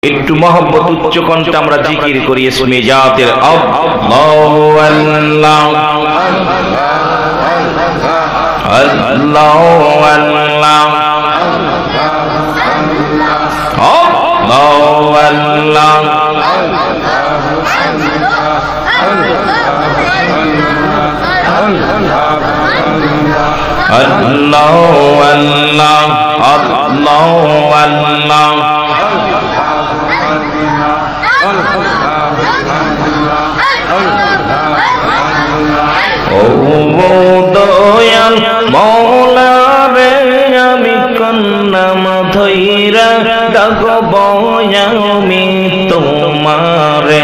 একটু মহব্বত উচ্চ কণ্ঠে আমরা জিকির করি ইসমে জাতের আল্লাহু আল্লাহ আল্লাহু আল্লাহ আল্লাহু আল্লাহ আল্লাহু আল্লাহ আল্লাহু আল্লাহ ও দয়াল মওলা রে আমি কন্নাম ধইরা ডাকব আমি তোমারে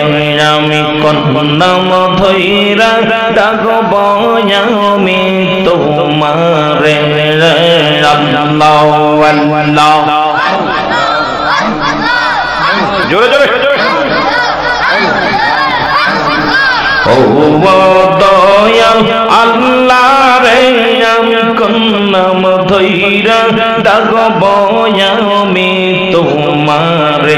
আমি কন্নাম ধইরা ডাকব আমি তোমারে আল্লাহু আল্লাহ জোরে জোরে ও দয়াল আল্লাহ রে আমি কন্নাম ধইরা ডাকব আমি তোমারে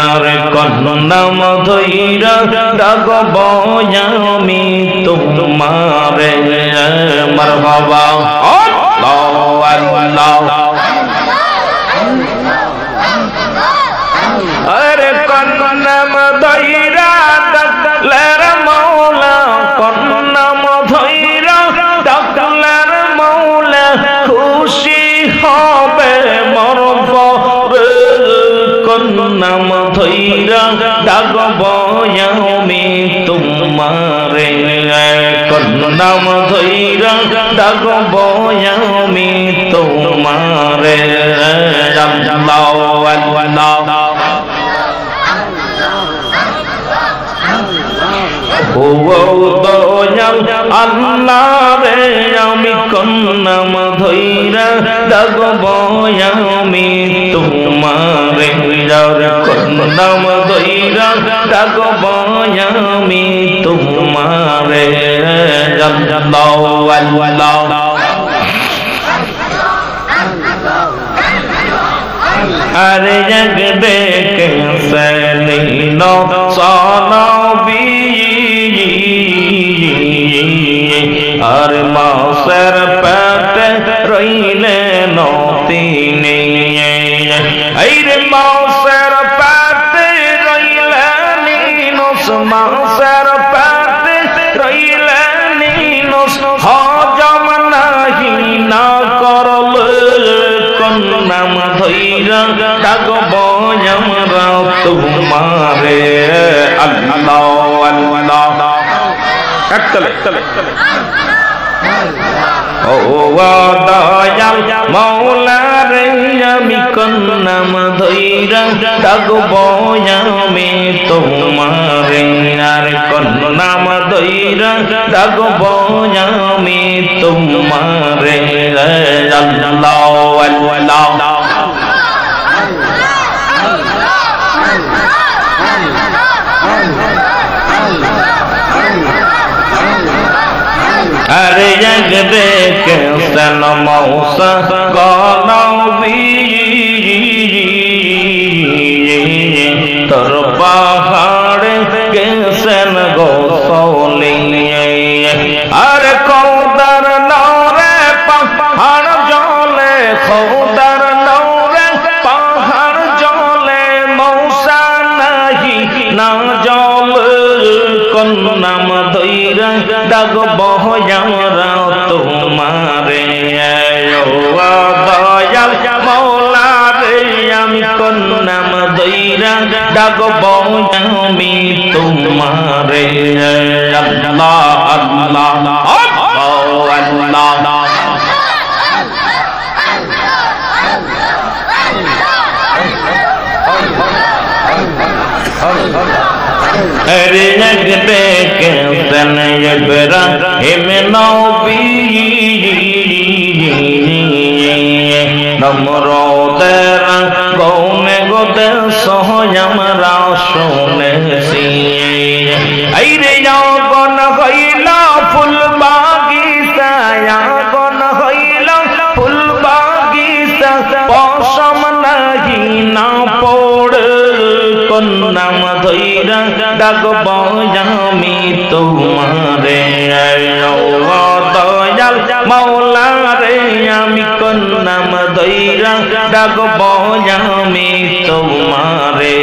আর কন্নাম ধইরা ডাকব আমি তোমারে মারহাবা আল্লাহু আল্লাহ আরে কন্নাম ধইরা ডাকলের মওলা কন্নাম ধইরা ডাকলের মওলা খুশি হবে মরব কন্নাম ধইরা ডাকব আমি তোমারে কন্নাম ধইরা ডাকব আমি তোমারে আল্লাহু আল্লাহ ও দয়াল আল্লাহ রে আমি কন্নাম ধইরা ডাকব আমি তোমারে কন্নাম ধইরা ডাকব আমি তোমারে আল্লাহু আল্লাহ আরে জগ দেখে সলিনো সনবী আর মাসের পেটে রইলেন তিনি আইরে মাসের পেটে রইলেন মাসের পেটে রইলেন হজম নাহি না করল কন্নাম ধইরা ডাকব আমরা তোমারে আল্লাহু আল্লাহ একতলে ও দয়াল মওলা রে আমি কন্নাম ধইরা ডাকব আমি তোমারে আর কন্নাম ধইরা ডাকব আমি তোমারে আল্লাহু আল্লাহ আরে জগ দেখে সন মৌসা গনবী তোর পাহাড়ে গেছেন গোসলি আরে কৌদার নরে পাহাড় জলে কৌদার নরে পাহাড় জলে মৌসা নাহি না জল কন্নাম ধইরা ডাকব আমরা তোমারে ও দয়াল মওলা রে আমি কন্নাম ধইরা ডাকব আমি তোমারে আল্লাহ আল্লাহ আল্লাহ अरे जग देखे सन इब्राहिम नबी नमरूদের কওমে গোদের সহজমরা শুনেছি আইরে যখন হইলা ফুল বাগিচা যখন হইলা ফুল বাগিচা পশম নাহি না পড়ে নাম ধইরা ডাকব আমি তোমারে ও দয়াল মাওলা রে আমি কোন নাম ধইরা ডাকব আমি তোমারে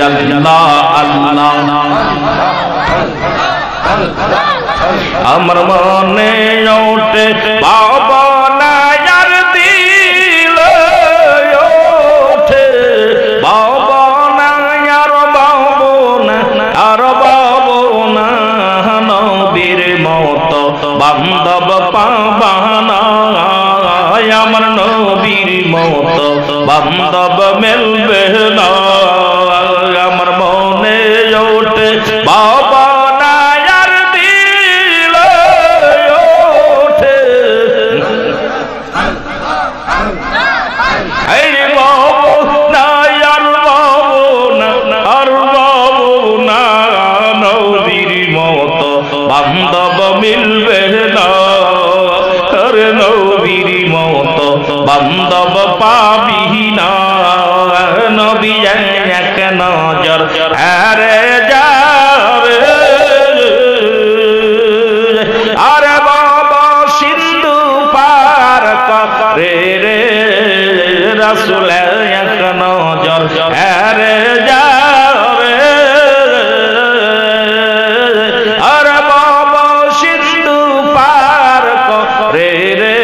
আল্লাহ আল্লাহ আমার মনে ওঠে বাবা নায়ার দিল ওঠে বাবা নায়ার বাবু না আর বাবু না নবীর মতো বান্ধব পাবানা আমার নবীর মতো বান্ধব মিলবে না আমার মনে ওঠে বাবা বান্ধব মিলবে না রে নবীর মতো বান্ধব পাবি না নবী এক নজর আরে যারে আরে বাবা সিন্ধু পার করে রে রাসূল এক নজর আরে যারে আরে বাবা সিন্ধু পার করে রে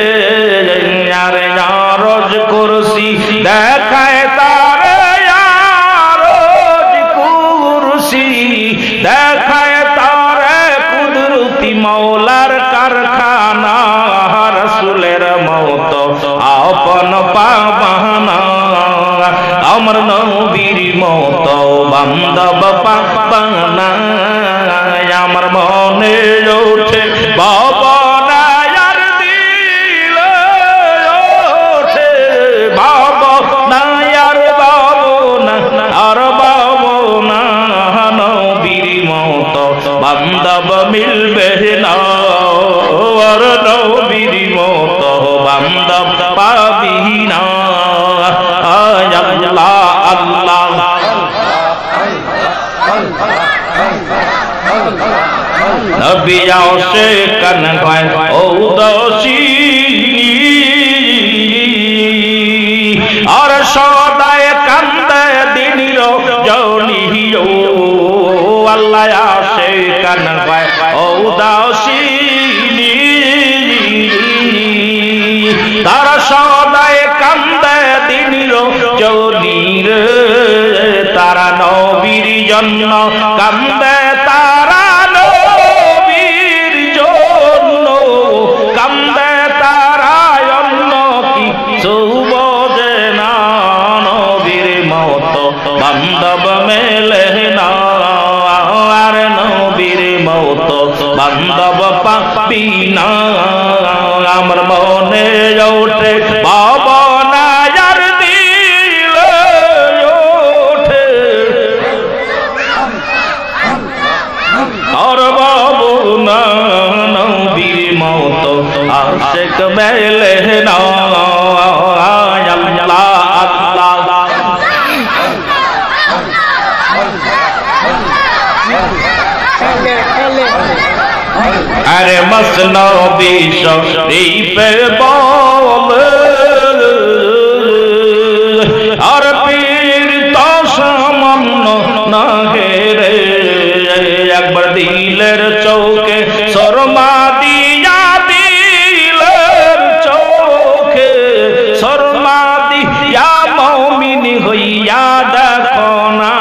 আরে আরজ কুরসি দেখায় তারে আরজ কুরসি দেখায় তারে কুদরতি মওলার কারখানা রাসূলের মতো আপন পাবানা আমার নবীর মতো বান্ধব পাবানা আমার মনে ওঠে বাবা নায়ার দিল ওঠে বাবা নায়ার বাবু না আর বাবু না নবীর মতো বান্ধব মিলবে না আর নবীর মতো বান্ধব পাবি না আল্লাহ আল্লাহ নবী আওসে কান গায় ও দশিনী আর সদায় কান্দে দিনির জনিও আল্লাহ আওসে কান গায় ও দশিনী তার সদায় কান্দে দিনির জনির তারা নবীর জন্য কান্দে তারা নবীর জন্য কান্দে তারা অন্য কিছু বোঝে না নবীর মতো বান্ধব মেলে না আর নবীর মতো বান্ধব পাবি না আমার মনে ওঠে বাবা নায়ার দিল ওঠে আর বাবু না নবীর মতো আশিক মেলে না আল্লাহ আল্লাহ আরে মসনবী শরীফে বলে আর পীর তো সামান্য না রে একবার দিলের চৌকে শর্মা দিয়া দিলের চৌকে শর্মা দিয়া মুমিন হইয়া দেখো না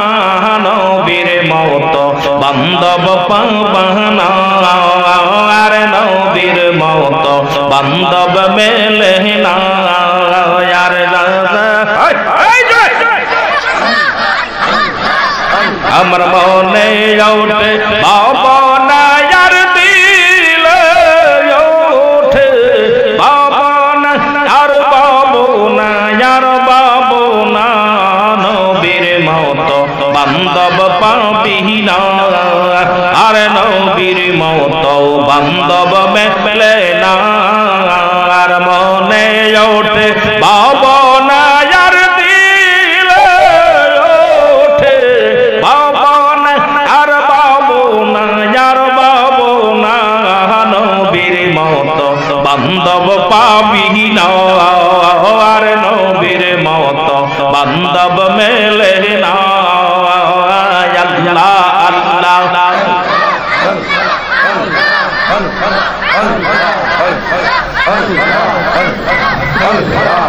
নবীর মতো বান্ধব পাবানা আর নবীর মতো বান্ধব মেলে না আর আমার মনে ওঠে বাবা নায়ার দিল ওঠে বাবা নায়ার বাবু নায়ার বাবু না নবীর মতো বান্ধব পাবি না আর নবীর মতো বান্ধব মেলে না আর মনে ওঠে বাবা নায়ার দিল ওঠে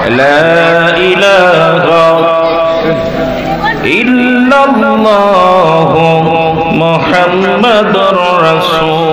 لا إله إلا الله محمد رسول